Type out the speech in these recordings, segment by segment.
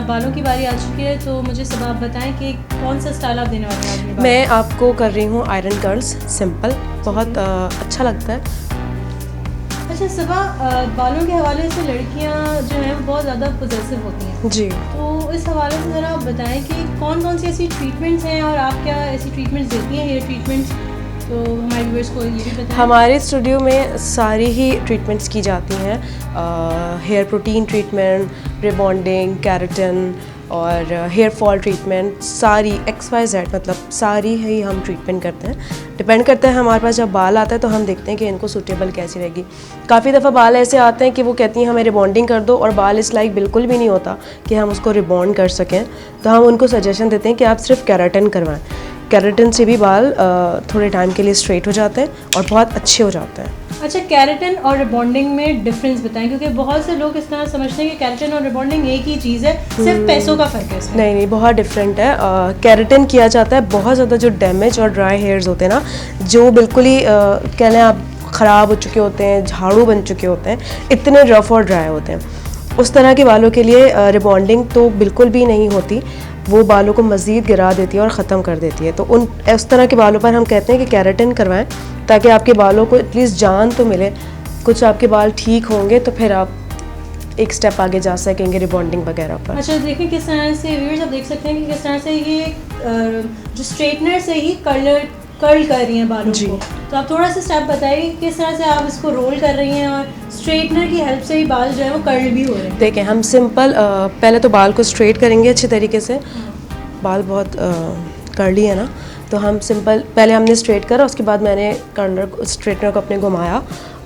बालों की बारी आ चुकी है, तो मुझे सब आप बताएं कि कौन सा स्टाइल आप देने वाले हैं आज। मैं आपको कर रही हूँ आयरन कर्ल्स, सिंपल, बहुत अच्छा लगता है। अच्छा सबा, बालों के हवाले से लड़कियां जो हैं वो बहुत ज़्यादा पोजेसिव होती हैं जी, तो इस हवाले से ज़रा आप बताएं कि कौन कौन सी ऐसी ट्रीटमेंट्स हैं और आप क्या ऐसी ट्रीटमेंट्स देती हैं, हेयर ट्रीटमेंट्स, तो हमारे व्यूअर्स को ये भी बताएं। हमारे स्टूडियो में सारी ही ट्रीटमेंट्स की जाती हैं, hair protein treatment, rebonding, keratin और हेयर फॉल ट्रीटमेंट, सारी XYZ मतलब सारी ही हम ट्रीटमेंट करते हैं। डिपेंड करता है हमारे पास जब बाल आता है तो हम देखते हैं कि इनको सूटेबल कैसी रहेगी। काफ़ी दफ़ा बाल ऐसे आते हैं कि वो कहती हैं हमें रिबॉन्डिंग कर दो, और बाल इस लाइक बिल्कुल भी नहीं होता कि हम उसको रिबॉन्ड कर सकें, तो हम उनको सजेशन देते हैं कि आप सिर्फ केराटिन करवाएं। केराटिन से भी बाल थोड़े टाइम के लिए स्ट्रेट हो जाते हैं और बहुत अच्छे हो जाते हैं। अच्छा, केराटिन और रिबॉन्डिंग में डिफरेंस बताएं, क्योंकि बहुत से लोग इस तरह समझते हैं कि केराटिन और रिबॉन्डिंग एक ही चीज़ है, सिर्फ पैसों का फ़र्क है इसमें। नहीं नहीं, बहुत डिफरेंट है। केराटिन किया जाता है बहुत ज़्यादा जो डैमेज और ड्राई हेयर्स होते हैं ना, जो बिल्कुल ही कह लें आप ख़राब हो चुके होते हैं, झाड़ू बन चुके होते हैं, इतने रफ़ और ड्राई होते हैं, उस तरह के बालों के लिए रिबॉन्डिंग तो बिल्कुल भी नहीं होती। वो बालों को मज़ीद गिरा देती है और ख़त्म कर देती है। तो उस तरह के बालों पर हम कहते हैं कि केराटिन करवाएं, ताकि आपके बालों को एटलीस्ट जान तो मिले, कुछ आपके बाल ठीक होंगे तो फिर आप एक स्टेप आगे जा सकेंगे रिबॉन्डिंग वगैरह पर। अच्छा देखें किस तरह से व्यूअर्स आप देख सकते हैं कि किस तरह से ये जो स्ट्रेटनर से ही कर्ल कर रही हैं बालों को, तो आप थोड़ा सा स्टेप बताइए किस तरह से आप इसको रोल कर रही हैं और स्ट्रेटनर की हेल्प से ही बाल जो है वो कर्ल भी हो रहे हैं। देखें, हम सिंपल पहले तो बाल को स्ट्रेट करेंगे अच्छे तरीके से। बाल बहुत कर्ली है ना, तो हम सिंपल पहले हमने स्ट्रेट करा, उसके बाद मैंने स्ट्रेटनर को अपने घुमाया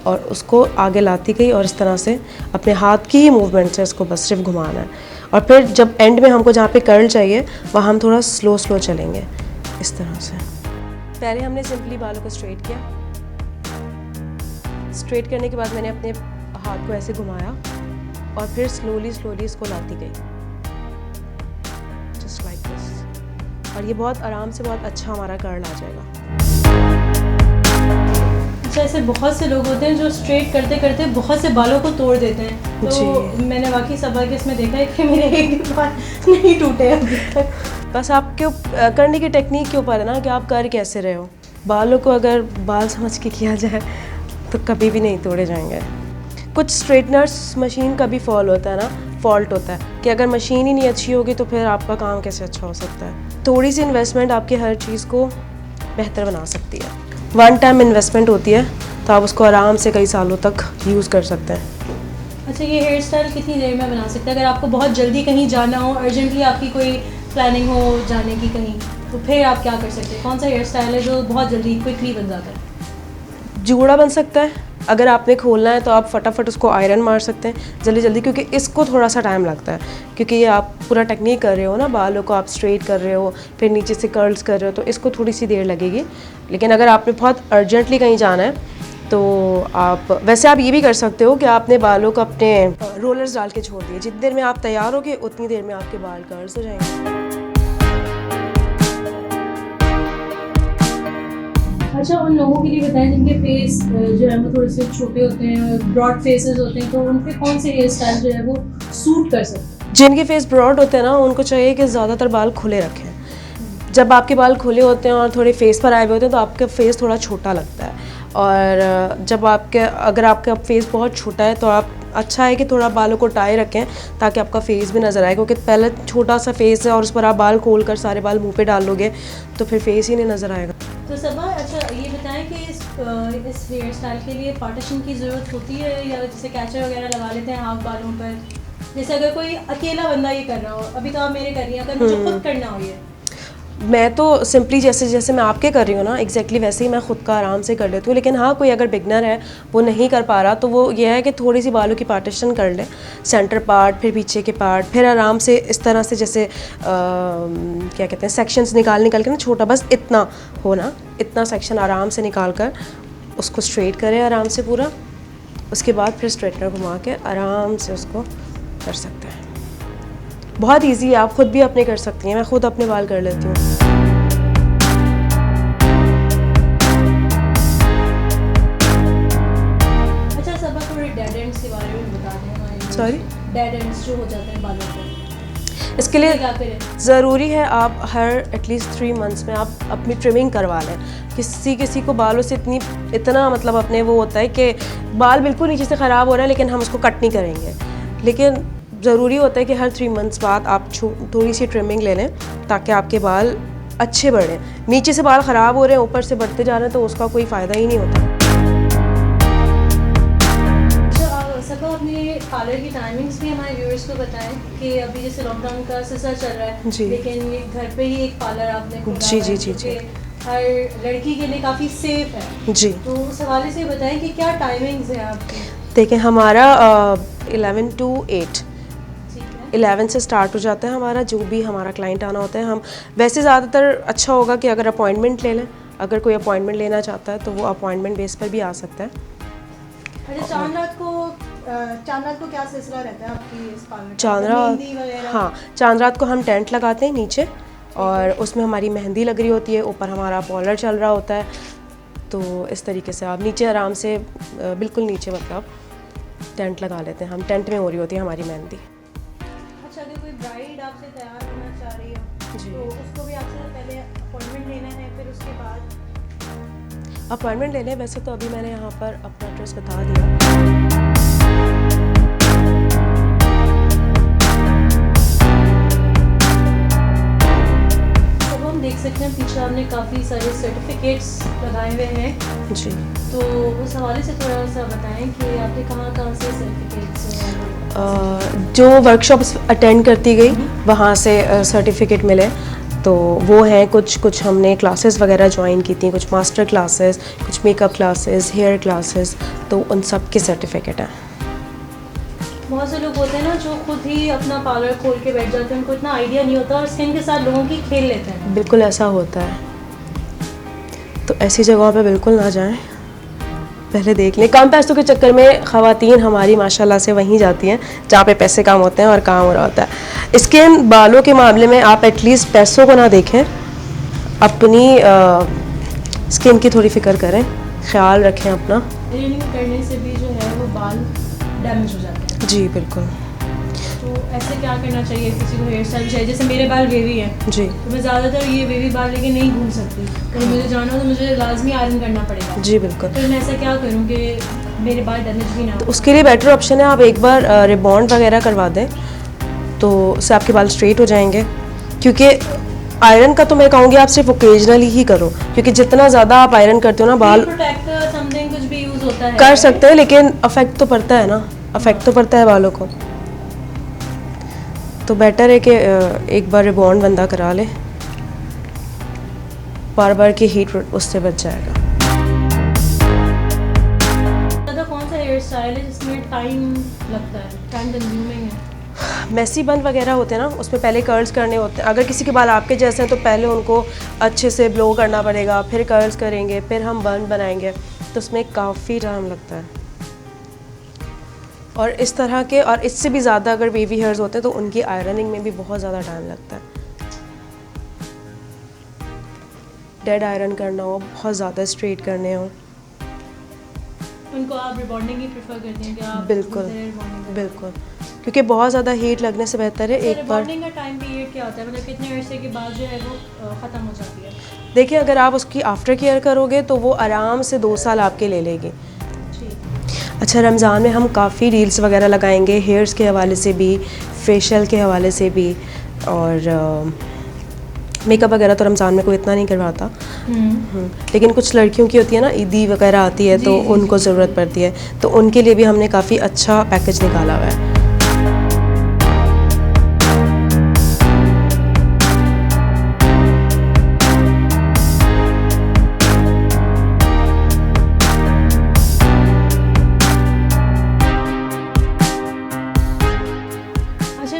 और उसको आगे लाती गई, और इस तरह से अपने हाथ की ही मूवमेंट से इसको बस सिर्फ घुमाना है। और फिर जब एंड में हमको जहाँ पे कर्ल चाहिए वहाँ हम थोड़ा स्लो चलेंगे इस तरह से। पहले हमने सिंपली बालों को स्ट्रेट किया, स्ट्रेट करने के बाद मैंने अपने हाथ को ऐसे घुमाया और फिर स्लोली इसको लाती गई, जस्ट लाइक दिस, और ये बहुत आराम से बहुत अच्छा हमारा कर्ल आ जाएगा। अच्छा, ऐसे बहुत से लोग होते हैं जो स्ट्रेट करते करते बहुत से बालों को तोड़ देते हैं, तो मैंने वाकई सबा के इसमें देखा है कि मेरे एक भी बाल नहीं टूटे अभी तक। बस आपके करने की टेक्निक के ऊपर है ना कि आप कर कैसे रहे हो। बालों को अगर बाल समझ के किया जाए तो कभी भी नहीं तोड़े जाएंगे। कुछ स्ट्रेटनर्स मशीन का भी फॉल्ट होता है कि अगर मशीन ही नहीं अच्छी होगी तो फिर आपका काम कैसे अच्छा हो सकता है। थोड़ी सी इन्वेस्टमेंट आपकी हर चीज़ को बेहतर बना सकती है। वन टाइम इन्वेस्टमेंट होती है तो आप उसको आराम से कई सालों तक यूज़ कर सकते हैं। अच्छा, ये हेयर स्टाइल कितनी देर में बना सकते हैं? अगर आपको बहुत जल्दी कहीं जाना हो, अर्जेंटली आपकी कोई प्लानिंग हो जाने की कहीं, तो फिर आप क्या कर सकते हैं? कौन सा हेयर स्टाइल है जो बहुत जल्दी क्विकली बन जाता है? जूड़ा बन सकता है। अगर आपने खोलना है तो आप फटाफट उसको आयरन मार सकते हैं जल्दी, क्योंकि इसको थोड़ा सा टाइम लगता है, क्योंकि ये आप पूरा टेक्निक कर रहे हो ना, बालों को आप स्ट्रेट कर रहे हो, फिर नीचे से कर्ल्स कर रहे हो, तो इसको थोड़ी सी देर लगेगी। लेकिन अगर आपने बहुत अर्जेंटली कहीं जाना है तो आप वैसे आप ये भी कर सकते हो कि आपने बालों को अपने रोलर्स डाल के छोड़ दिए, जितनी देर में आप तैयार होगे उतनी देर में आपके बाल कर्ल्स हो जाएंगे। अच्छा, उन लोगों के लिए बताएं जिनके फेस जो है वो थोड़े से छोटे होते हैं, ब्रॉड फेसेस होते हैं, तो उन पे कौन से हेयर स्टाइल जो है वो सूट कर सकते हैं? जिनके फेस ब्रॉड होते हैं ना, उनको चाहिए कि ज़्यादातर बाल खुले रखें। जब आपके बाल खुले होते हैं और थोड़े फेस पर आए हुए होते हैं तो आपका फेस थोड़ा छोटा लगता है, और जब अगर आपका फेस बहुत छोटा है तो आप अच्छा है कि थोड़ा बालों को टाई रखें ताकि आपका फेस भी नज़र आए, क्योंकि पहले छोटा सा फेस है और उस पर आप बाल खोल कर सारे बाल मुंह पे डाल लोगे तो फिर फेस ही नहीं नज़र आएगा। तो सबा, अच्छा ये बताएं कि इस हेयर स्टाइल के लिए पार्टीशन की ज़रूरत होती है, या जैसे कैचर वगैरह लगा लेते हैं हाफ बालों पर? जैसे अगर कोई अकेला बंदा ये कर रहा हो, अभी तो आप मेरे कर रही हैं, अगर मुझे खुद करना हो ये, मैं तो सिंपली जैसे मैं आपके कर रही हूँ ना, एग्जैक्टली वैसे ही मैं ख़ुद का आराम से कर लेती हूँ। लेकिन हाँ, कोई अगर बिगनर है वो नहीं कर पा रहा तो वो ये है कि थोड़ी सी बालों की पार्टीशन कर ले, सेंटर पार्ट, फिर पीछे के पार्ट, फिर आराम से इस तरह से जैसे क्या कहते हैं, सेक्शंस निकाल के ना, छोटा बस इतना हो ना, इतना सेक्शन आराम से निकाल कर उसको स्ट्रेट करें आराम से पूरा। उसके बाद फिर स्ट्रेटनर घुमा के आराम से उसको कर सकते हैं। बहुत इजी है, आप खुद भी अपने कर सकती हैं। मैं खुद अपने बाल कर लेती हूँ। अच्छा सबा, थोड़े डेड एंड्स के बारे में बता दें हमारे। सॉरी? डेड एंड्स जो हो जाते हैं बालों पे। इसके लिए क्या करें? ज़रूरी है आप हर एटलीस्ट 3 मंथ्स में आप अपनी ट्रिमिंग करवा लें। किसी को बालों से इतना मतलब अपने वो होता है कि बाल बिल्कुल नीचे से ख़राब हो रहे हैं लेकिन हम उसको कट नहीं करेंगे, लेकिन ज़रूरी होता है कि हर 3 मंथ्स बाद आप थोड़ी सी ट्रिमिंग ले लें ताकि आपके बाल अच्छे बढ़ें। नीचे से बाल ख़राब हो रहे हैं, ऊपर से बढ़ते जा रहे हैं, तो उसका कोई फ़ायदा ही नहीं होता। अपने पार्लर की टाइमिंग्स भी हमारे व्यूअर्स को बताएं कि अभी जैसे लॉकडाउन का सिलसिला चल रहा है जी, लेकिन ये घर पे ही एक पार्लर आपने खोला जी है, जी जी जी, हर लड़की के लिए काफ़ी सेफ है जी। तो उस हवाले से बताएं कि क्या टाइमिंग्स है आपकी? देखिए हमारा 11 to 8, ठीक है, 11 से स्टार्ट हो जाता है हमारा, जो भी हमारा क्लाइंट आना होता है। हम वैसे ज़्यादातर अच्छा होगा कि अगर अपॉइंटमेंट ले लें, अगर कोई अपॉइंटमेंट लेना चाहता है तो वो अपॉइंटमेंट बेस पर भी आ सकता है। अच्छा चांद रात को क्या सिलसिला रहता है आपकी इस पार्लर का? चांद मेहंदी रात, वगैरह? हाँ, चांद रात को हम टेंट लगाते हैं नीचे और उसमें हमारी मेहंदी लग रही होती है, ऊपर हमारा पॉलर चल रहा होता है। तो इस तरीके से आप नीचे आराम से बिल्कुल नीचे मतलब टेंट लगा लेते हैं हम, टेंट में हो रही होती है हमारी मेहंदी। अच्छा, अगर कोई ब्राइड आपसे तैयार होना चाह रही है जी, तो उसको भी आपसे पहले अपॉइंटमेंट लेना है, फिर उसके बाद अपॉइंटमेंट लेने। वैसे तो अभी मैंने यहाँ पर अपना एड्रेस बता दिया। देख सकते हैं पीछे आपने काफ़ी सारे सर्टिफिकेट्स लगाए हुए हैं जी, तो उस हवाले से थोड़ा सा बताएं कि आपने कहाँ से सर्टिफिकेट्स जो वर्कशॉप्स अटेंड करती गई वहाँ से सर्टिफिकेट मिले, तो वो हैं कुछ हमने क्लासेस वगैरह ज्वाइन की थी, कुछ मास्टर क्लासेस, कुछ मेकअप क्लासेस, हेयर क्लासेस, तो उन सब के सर्टिफिकेट हैं। बहुत से लोग होते हैं ना जो खुद ही अपना पार्लर खोल के बैठ जाते हैं, उनको इतना आइडिया नहीं होता और स्किन के साथ लोगों की खेल लेते हैं। बिल्कुल ऐसा होता है, तो ऐसी जगहों पे बिल्कुल ना जाएं, पहले देख लें। कम पैसों के चक्कर में ख़वातीन हमारी माशाल्लाह से वहीं जाती हैं जहाँ पे पैसे कम होते हैं और काम हो रहा होता है। स्किन बालों के मामले में आप एटलीस्ट पैसों को ना देखें, अपनी स्किन की थोड़ी फिक्र करें, ख्याल रखें अपना। रिन्यू करने से भी जो है वो बाल डैमेज हो जाते हैं। जी बिल्कुल। तो ऐसे क्या करना चाहिए किसी को हेयर स्टाइल चाहिए? जैसे मेरे बाल वेवी हैं जी तो मैं ज़्यादातर ये वेवी बाल लेके नहीं घूम सकती, कहीं मुझे जाना हो तो मुझे लाजमी आयरन करना पड़ेगा। जी बिल्कुल। तो मैं ऐसा क्या करूँ कि मेरे बाल डैमेज भी ना हो? उसके लिए बेटर ऑप्शन है आप एक बार रिबॉन्ड वगैरह करवा दें, तो उससे आपके बाल स्ट्रेट हो जाएंगे। क्योंकि आयरन का तो मैं कहूँगी आप सिर्फ ओकेजनली ही करो, क्योंकि जितना ज़्यादा आप आयरन करते हो ना बाल प्रोटेक्टर समथिंग कुछ भी यूज़ होता है? कर सकते हैं, लेकिन अफेक्ट तो पड़ता है ना, अफेक्ट तो पड़ता है बालों को। तो बेटर है कि एक बार रिबॉन्ड बंदा करा ले, बार बार की हीट उससे बच जाएगा। कौन सा हेयर स्टाइल है जिसमें टाइम लगता है, टाइम कंज्यूमिंग है? मैसी बन वगैरह होते हैं ना, उसमें पहले कर्ल्स करने होते हैं। अगर किसी के बाल आपके जैसे हैं तो पहले उनको अच्छे से ब्लो करना पड़ेगा, फिर कर्ल्स करेंगे, फिर हम बन बनाएंगे, तो उसमें काफ़ी टाइम लगता है। और इस तरह के और इससे भी ज़्यादा अगर वेवी हेयर्स होते हैं तो उनकी आयरनिंग में भी बहुत ज़्यादा टाइम लगता है। डेड आयरन करना हो, बहुत ज़्यादा स्ट्रेट करने हो, उनको आप रिबॉन्डिंग ही प्रेफर करते हैं कि आप? बिल्कुल रिबॉन्डिंग बिल्कुल, क्योंकि बहुत ज़्यादा हीट लगने से बेहतर है एक बार। रिबॉन्डिंग का टाइम पीरियड क्या होता है, मतलब कितने अरसे के बाद जो है वो ख़त्म हो जाती है? देखिए अगर आप उसकी आफ्टर केयर करोगे तो वो आराम से 2 साल आपके ले लेगी। अच्छा, रमज़ान में हम काफ़ी रील्स वगैरह लगाएंगे हेयर्स के हवाले से भी, फेशियल के हवाले से भी, और मेकअप वगैरह तो रमज़ान में कोई इतना नहीं करवाता। लेकिन कुछ लड़कियों की होती है ना, ईदी वगैरह आती है तो उनको ज़रूरत पड़ती है, तो उनके लिए भी हमने काफ़ी अच्छा पैकेज निकाला हुआ है।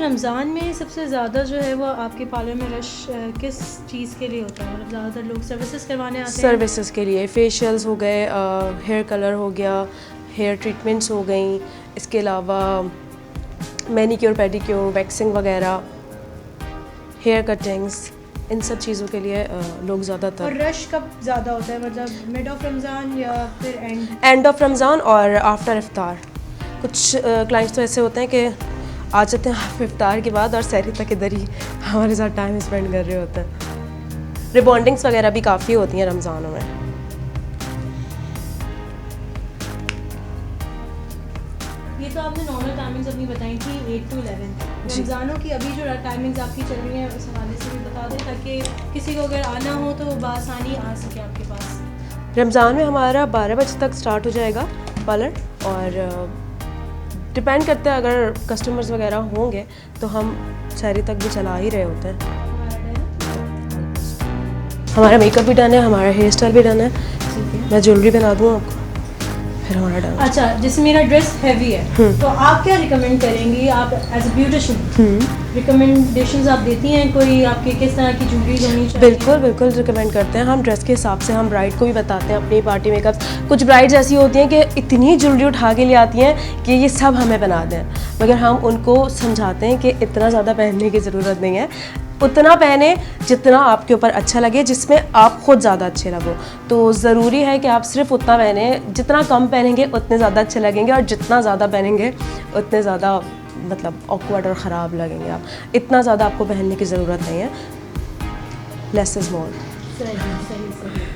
रमज़ान में सबसे ज़्यादा जो है वो आपके पार्लर में रश किस चीज़ के लिए होता है? मतलब ज़्यादातर लोग सर्विसेज करवाने आते हैं? सर्विसेज के लिए, फेशियल्स हो गए, हेयर कलर हो गया, हेयर ट्रीटमेंट्स हो गई, इसके अलावा मैनीक्योर पेडिक्योर, वैक्सिंग वगैरह, हेयर कटिंग्स, इन सब चीज़ों के लिए लोग ज़्यादातर। और रश कब ज़्यादा होता है, मतलब मिड ऑफ रमज़ान या फिर एंड ऑफ रमज़ान और आफ्टर इफ्तार। कुछ क्लाइंट्स तो ऐसे होते हैं कि आ जाते हैं आप इफ्तार के बाद और सहरी तक इधर ही हमारे साथ टाइम स्पेंड कर रहे होते हैं। रिबॉन्डिंग्स वगैरह भी काफ़ी होती हैं रमज़ानों में। ये तो आपने नॉर्मल टाइमिंग्स अपनी बताई थी 8 to 11। रमज़ानों की अभी जो टाइमिंग्स आपकी चल रही हैं उस हवाले से भी बता दें ताकि किसी को अगर आना हो तो बआसानी आ सके आपके पास। रमज़ान में हमारा 12 बजे तक स्टार्ट हो जाएगा पार्लर, और डिपेंड करता है अगर कस्टमर्स वगैरह होंगे तो हम सहरी तक भी चला ही रहे होते हैं। हमारा मेकअप भी डन है, हमारा हेयर स्टाइल भी डन है। मैं ज्वेलरी बना दूँ आपको, फिर हमारा डन। अच्छा, जैसे मेरा ड्रेस हैवी है तो आप क्या रिकमेंड करेंगी? आप एज अ ब्यूटिशियन रिकमेंडेशंस आप देती हैं कोई, आपके किस तरह की ज्वेलरी होनी चाहिए? बिल्कुल बिल्कुल रिकमेंड करते हैं हम ड्रेस के हिसाब से। हम ब्राइड को भी बताते हैं अपनी पार्टी मेकअप। कुछ ब्राइड्स ऐसी होती हैं कि इतनी ज्वेलरी उठा के ले आती हैं कि ये सब हमें बना दें, मगर हम उनको समझाते हैं कि इतना ज़्यादा पहनने की ज़रूरत नहीं है, उतना पहने जितना आपके ऊपर अच्छा लगे, जिसमें आप खुद ज़्यादा अच्छे लगो। तो ज़रूरी है कि आप सिर्फ उतना पहने, जितना कम पहनेंगे उतने ज़्यादा अच्छे लगेंगे, और जितना ज़्यादा पहनेंगे उतने ज़्यादा मतलब ऑकवर्ड और ख़राब लगेंगे आप। इतना ज़्यादा आपको पहनने की ज़रूरत नहीं है, लेस इज़ मोर। सही सही सही।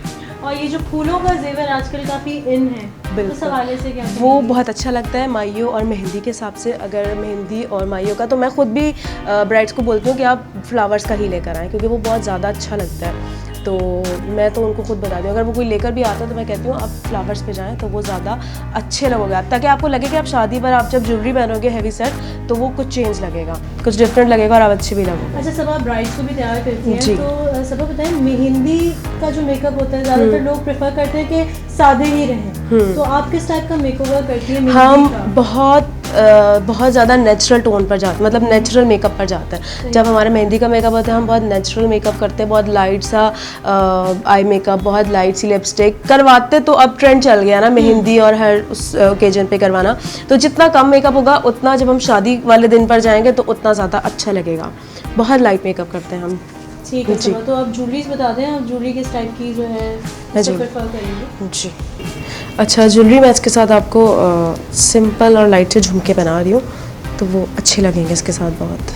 और ये जो फूलों का जेवर आजकल काफ़ी इन है, उस हवाले से क्या वो बहुत अच्छा लगता है माइयों और मेहंदी के हिसाब से। अगर मेहंदी और माइयों का, तो मैं ख़ुद भी ब्राइड्स को बोलती हूँ कि आप फ्लावर्स का ही लेकर आएँ, क्योंकि वो बहुत ज़्यादा अच्छा लगता है। तो मैं तो उनको खुद बता दूँ, अगर वो कोई लेकर भी आता है तो मैं कहती हूँ आप फ्लावर्स पे जाएं, तो वो ज़्यादा अच्छे लगोगे आप, ताकि आपको लगे कि आप शादी पर आप जब ज्वेलरी पहनोगे हैवी सेट तो वो कुछ चेंज लगेगा, कुछ डिफरेंट लगेगा और आप अच्छे भी लगोगे। अच्छा, सब आप ब्राइड्स को भी तैयार करती हैं, तो सब बताएं मेहंदी का जो मेकअप होता है ज़्यादातर लोग प्रेफर करते हैं कि सादे ही रहें, तो आप किस टाइप का मेकओवर करती हैं? हम बहुत ज़्यादा नेचुरल टोन पर जाते हैं, मतलब नेचुरल मेकअप पर जाते हैं। जब हमारा मेहंदी का मेकअप होता है हम बहुत नेचुरल मेकअप करते हैं, बहुत लाइट सा आई मेकअप, बहुत लाइट सी लिपस्टिक करवाते। तो अब ट्रेंड चल गया ना मेहंदी और हर उस ओकेजन पे करवाना, तो जितना कम मेकअप होगा उतना जब हम शादी वाले दिन पर जाएंगे तो उतना ज़्यादा अच्छा लगेगा। बहुत लाइट मेकअप करते हैं हम। ठीक है, तो आप ज्वेलरीज बता दें, आप ज्वेलरी किस टाइप की जो है प्रेफर करेंगे? जी अच्छा, ज्वेलरी मैं इसके साथ आपको सिंपल और लाइट से झुमके बना रही हूँ, तो वो अच्छे लगेंगे इसके साथ बहुत।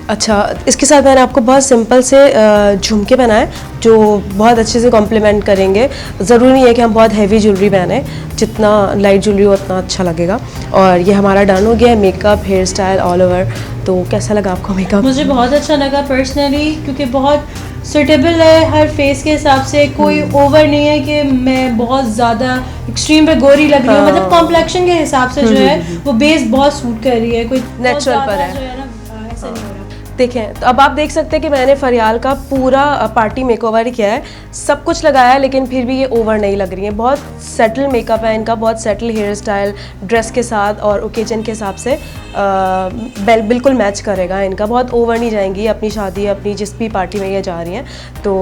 अच्छा, इसके साथ मैंने आपको बहुत सिंपल से झुमके बनाए जो बहुत अच्छे से कॉम्प्लीमेंट करेंगे। ज़रूरी नहीं है कि हम बहुत हैवी ज्वेलरी पहने, जितना लाइट ज्वेलरी हो उतना अच्छा लगेगा। और ये हमारा डन हो गया है makeup, hair style all over. तो कैसा लगा आपको मेकअप? मुझे बहुत अच्छा लगा पर्सनली, क्योंकि बहुत सूटेबल है हर फेस के हिसाब से। कोई ओवर नहीं है कि मैं बहुत ज़्यादा एक्सट्रीम पे गोरी लग रही हूँ, मतलब कॉम्प्लेक्शन के हिसाब से जो है वो बेस बहुत सूट कर रही है, कोई नेचुरल पर है, जो है ना ऐसा नहीं हो रहा। देखें, तो अब आप देख सकते हैं कि मैंने फरियाल का पूरा पार्टी मेकओवर किया है, सब कुछ लगाया है, लेकिन फिर भी ये ओवर नहीं लग रही है। बहुत सेटल मेकअप है इनका, बहुत सेटल हेयर स्टाइल ड्रेस के साथ और ओकेजन के हिसाब से बिल्कुल मैच करेगा इनका। बहुत ओवर नहीं जाएंगी अपनी शादी, अपनी जिस भी पार्टी में ये जा रही हैं। तो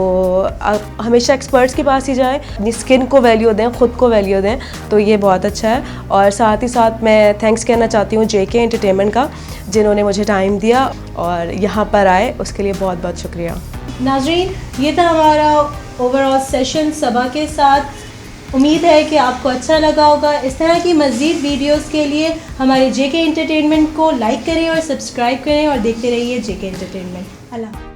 आप हमेशा एक्सपर्ट्स के पास ही जाएँ, अपनी स्किन को वैल्यू दें, ख़ुद को वैल्यू दें, तो ये बहुत अच्छा है। और साथ ही साथ मैं थैंक्स कहना चाहती हूँ JK एंटरटेनमेंट का, जिन्होंने मुझे टाइम दिया और यहाँ पर आए, उसके लिए बहुत बहुत शुक्रिया। नाज़रीन, ये था हमारा ओवरऑल सेशन सबा के साथ। उम्मीद है कि आपको अच्छा लगा होगा। इस तरह की मज़ीद वीडियोस के लिए हमारे JK एंटरटेनमेंट को लाइक करें और सब्सक्राइब करें और देखते रहिए JK एंटरटेनमेंट। अल्लाह।